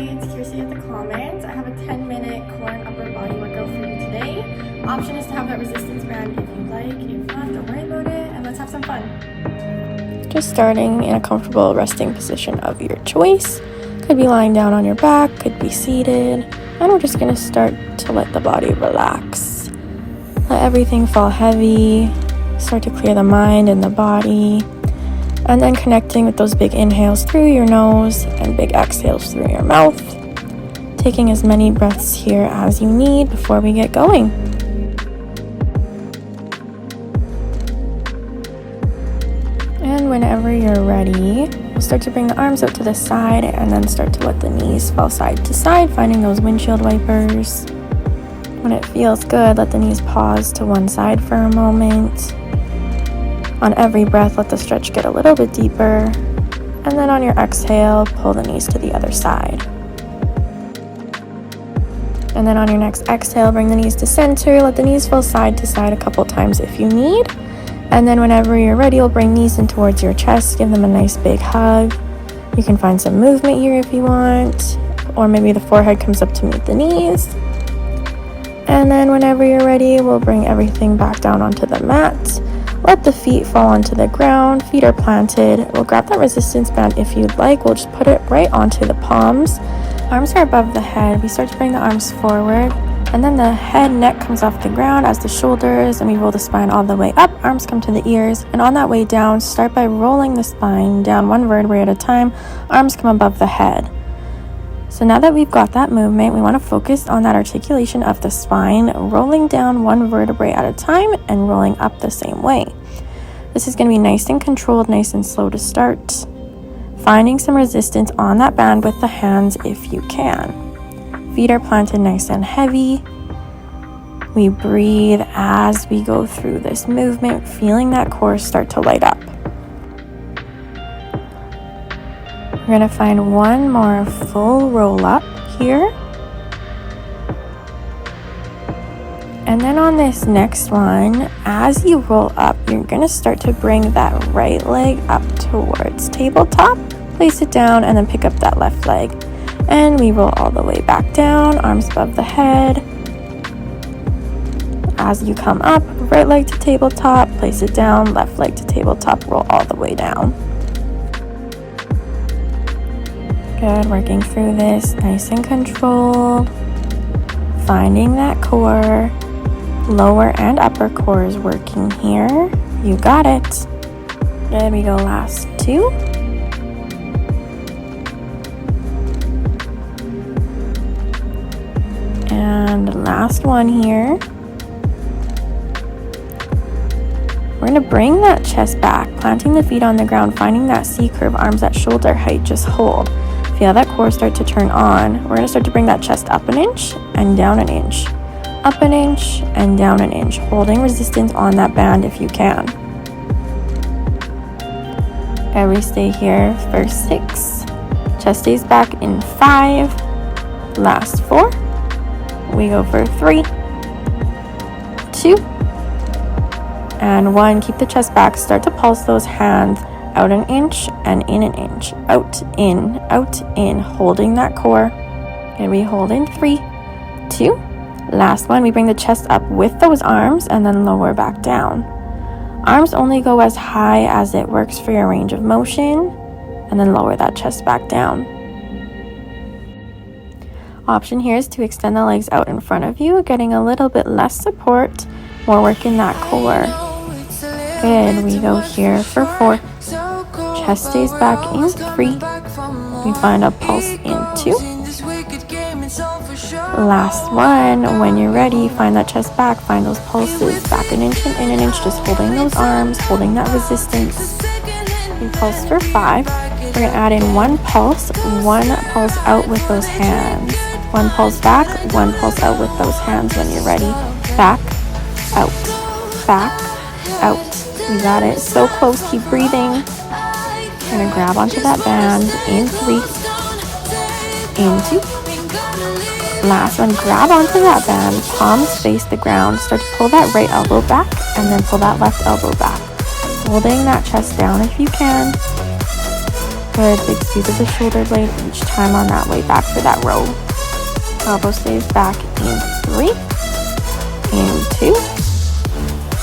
it's Kirsty at the comments. I have a 10-minute core and upper body workout for you today. Option is to have that resistance band if you'd like. If not, don't worry about it, and let's have some fun. Just starting in a comfortable resting position of your choice. Could be lying down on your back, could be seated, and we're just going to start to let the body relax. Let everything fall heavy, start to clear the mind and the body, and then connecting with those big inhales through your nose and big exhales through your mouth. Taking as many breaths here as you need before we get going. And whenever you're ready, we'll start to bring the arms out to the side and then start to let the knees fall side to side, finding those windshield wipers. When it feels good, let the knees pause to one side for a moment. On every breath, let the stretch get a little bit deeper. And then on your exhale, pull the knees to the other side. And then on your next exhale, bring the knees to center. Let the knees fall side to side a couple times if you need. And then whenever you're ready, you'll bring knees in towards your chest. Give them a nice big hug. You can find some movement here if you want. Or maybe the forehead comes up to meet the knees. And then whenever you're ready, we'll bring everything back down onto the mat. Let the feet fall onto the ground. Feet are planted. We'll grab that resistance band if you'd like. We'll just put it right onto the palms. Arms are above the head. We start to bring the arms forward. And then the head, neck comes off the ground as the shoulders. And we roll the spine all the way up. Arms come to the ears. And on that way down, start by rolling the spine down one vertebrae at a time. Arms come above the head. So now that we've got that movement, we want to focus on that articulation of the spine, rolling down one vertebrae at a time and rolling up the same way. This is going to be nice and controlled, nice and slow to start. Finding some resistance on that band with the hands if you can. Feet are planted nice and heavy. We breathe as we go through this movement, feeling that core start to light up. We're going to find one more full roll up here. And then on this next one, as you roll up, you're going to start to bring that right leg up towards tabletop. Place it down and then pick up that left leg. And we roll all the way back down, arms above the head. As you come up, right leg to tabletop, place it down, left leg to tabletop, roll all the way down. Good, working through this nice and controlled. Finding that core. Lower and upper core is working here. You got it. There we go, last two. And last one here. We're going to bring that chest back, planting the feet on the ground, finding that C-curve, arms at shoulder height, just hold. Feel that core start to turn on. We're going to start to bring that chest up an inch and down an inch. Up an inch and down an inch. Holding resistance on that band if you can. And we stay here for 6. Chest stays back in 5. Last 4. We go for 3, 2, and 1. Keep the chest back. Start to pulse those hands. Out an inch and in an inch. Out, in, holding that core. And we hold in 3, 2. Last one, we bring the chest up with those arms and then lower back down. Arms only go as high as it works for your range of motion, and then lower that chest back down. Option here is to extend the legs out in front of you, getting a little bit less support, more work in that core. Good, we go here for 4. Chest stays back in 3. We find a pulse in 2. Last one. When you're ready, find that chest back. Find those pulses back an inch and in an inch. Just holding those arms, holding that resistance. We pulse for 5. We're going to add in one pulse out with those hands. One pulse back, one pulse out with those hands when you're ready. Back, out, back, out. You got it. So close. Keep breathing. We're going to grab onto that band in 3, in 2. Last one, grab onto that band, palms face the ground. Start to pull that right elbow back and then pull that left elbow back. Holding that chest down if you can. Good, big squeeze of the shoulder blade each time on that way back for that row. Elbow stays back in 3, and 2.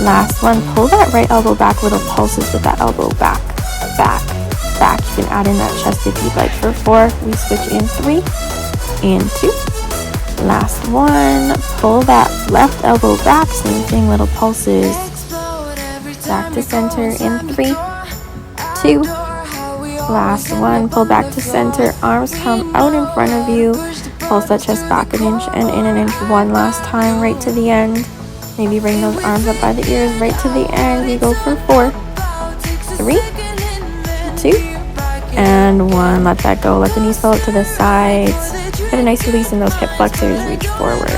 Last one, pull that right elbow back, little pulses with that elbow back, back, back. You can add in that chest if you'd like for 4. We switch in 3, and 2. Last one, pull that left elbow back, same thing, little pulses. Back to center in 3, 2. Last one, pull back to center, arms come out in front of you, pulse that chest back an inch and in an inch one last time, right to the end. Maybe bring those arms up by the ears, right to the end. We go for 4, 3, 2, and 1. Let that go. Let the knees fall out to the sides. Get a nice release in those hip flexors, reach forwards.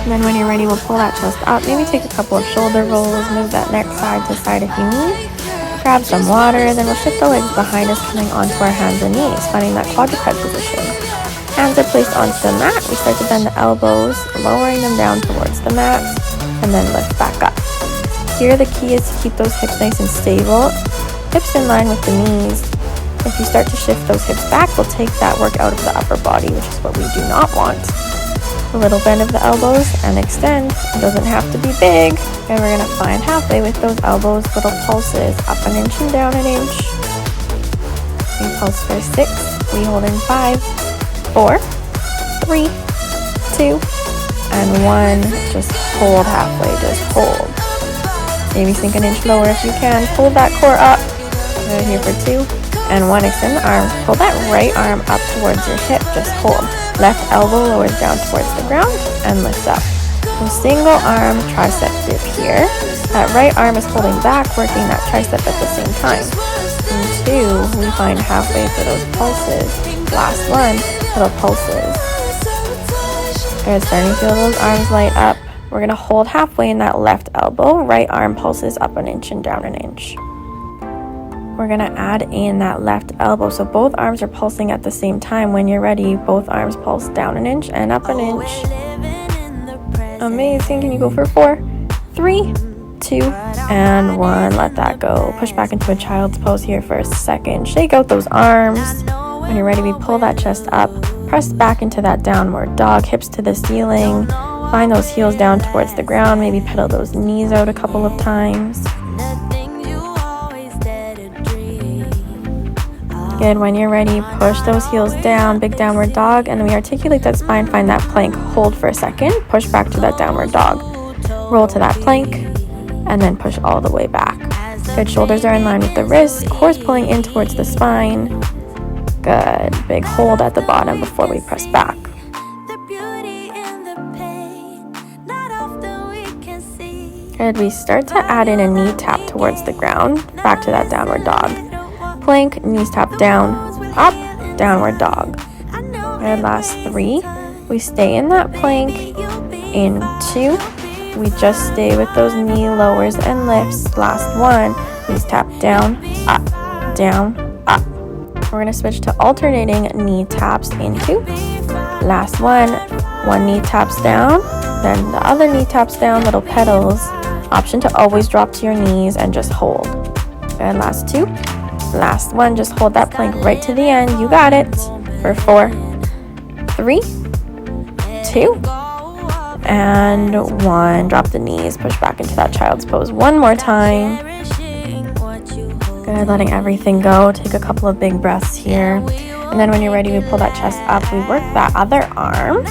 And then when you're ready, we'll pull that chest up. Maybe take a couple of shoulder rolls, move that neck side to side if you need. Grab some water, then we'll shift the legs behind us, coming onto our hands and knees, finding that quadruped position. Hands are placed onto the mat. We start to bend the elbows, lowering them down towards the mat, and then lift back up. Here the key is to keep those hips nice and stable, hips in line with the knees. If you start to shift those hips back, we'll take that work out of the upper body, which is what we do not want. A little bend of the elbows and extend. It doesn't have to be big. And we're gonna find halfway with those elbows, little pulses, up an inch and down an inch. We pulse for 6, we hold in 5, 4, 3, 2, and 1. Just hold halfway, just hold. Maybe sink an inch lower if you can. Pull that core up. Good, here for 2, and 1. Extend the arms. Pull that right arm up towards your hip, just hold. Left elbow lowers down towards the ground and lift up. So single arm tricep dip here. That right arm is holding back, working that tricep at the same time. And 2, we find halfway for those pulses. Last one, little pulses. Good, starting to feel those arms light up. We're gonna hold halfway in that left elbow, right arm pulses up an inch and down an inch. We're gonna add in that left elbow, so both arms are pulsing at the same time. When you're ready, both arms pulse down an inch and up an inch. Amazing. Can you go for 4, 3, 2, and 1. Let that go. Push back into a child's pose here for a second. Shake out those arms. When you're ready, we pull that chest up, press back into that downward dog, hips to the ceiling. Find those heels down towards the ground. Maybe pedal those knees out a couple of times. Good, when you're ready, push those heels down, big downward dog, and then we articulate that spine, find that plank, hold for a second, push back to that downward dog, roll to that plank, and then push all the way back. Good, shoulders are in line with the wrists, core's pulling in towards the spine. Good, big hold at the bottom before we press back. Good, we start to add in a knee tap towards the ground, back to that downward dog. Plank, knees tap down, up, downward dog. Good, last 3. We stay in that plank. In 2, we just stay with those knee lowers and lifts. Last 1, knees tap down, up, down, up. We're gonna switch to alternating knee taps in 2. Last 1 knee taps down, then the other knee taps down, little pedals. Option to always drop to your knees and just hold. And last 2. Last 1, just hold that plank right to the end. You got it. For 4, 3, 2, and 1. Drop the knees, push back into that child's pose one more time. Good, letting everything go. Take a couple of big breaths here. And then when you're ready, we pull that chest up. We work that other arm.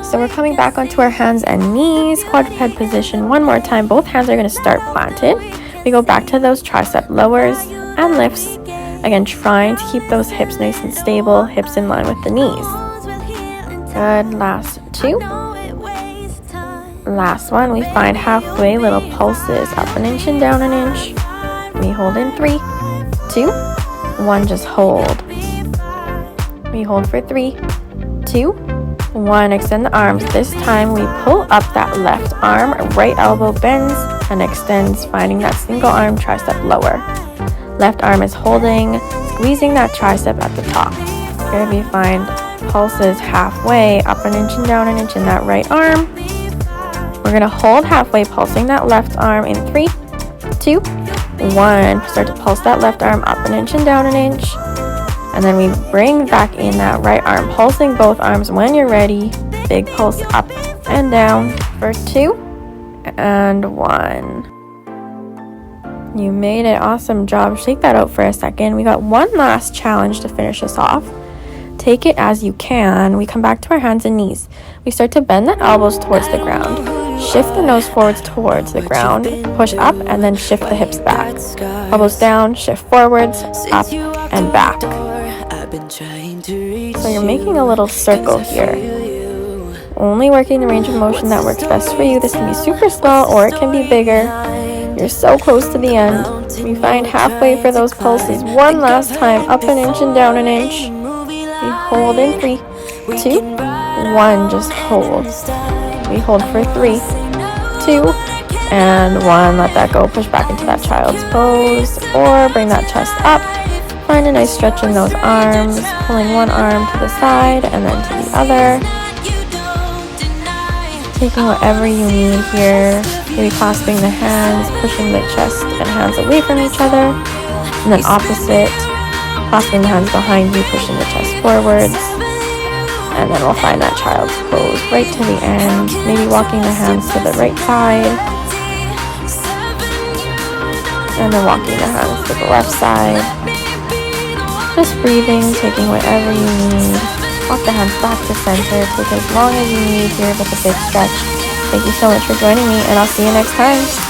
So we're coming back onto our hands and knees, quadruped position one more time. Both hands are gonna start planted. We go back to those tricep lowers and lifts. Again, trying to keep those hips nice and stable, hips in line with the knees. Good, last 2. Last 1, we find halfway, little pulses, up an inch and down an inch. We hold in 3, 2, 1, just hold. We hold for 3, 2, 1, extend the arms. This time we pull up that left arm, right elbow bends and extends, finding that single arm tricep lower. Left arm is holding, squeezing that tricep at the top. Here we find pulses halfway, up an inch and down an inch in that right arm. We're gonna hold halfway, pulsing that left arm in 3, 2, 1. Start to pulse that left arm up an inch and down an inch. And then we bring back in that right arm, pulsing both arms when you're ready. Big pulse up and down for 2 and 1. You made it. Awesome job. Shake that out for a second. We got one last challenge to finish us off. Take it as you can. We come back to our hands and knees. We start to bend the elbows towards the ground. Shift the nose forwards towards the ground. Push up and then shift the hips back. Elbows down, shift forwards, up and back. So you're making a little circle here. Only working the range of motion that works best for you. This can be super slow or it can be bigger. You're so close to the end. We find halfway for those pulses one last time, up an inch and down an inch. We hold in 3, 2, 1, just hold. We hold for 3, 2, and 1. Let that go. Push back into that child's pose or bring that chest up. Find a nice stretch in those arms, pulling one arm to the side and then to the other. Taking whatever you need here. Maybe clasping the hands, pushing the chest and hands away from each other. And then opposite, clasping the hands behind you, pushing the chest forwards. And then we'll find that child's pose right to the end. Maybe walking the hands to the right side. And then walking the hands to the left side. Just breathing, taking whatever you need. Walk the hands back to center. Take as long as you need here with a big stretch. Thank you so much for joining me, and I'll see you next time.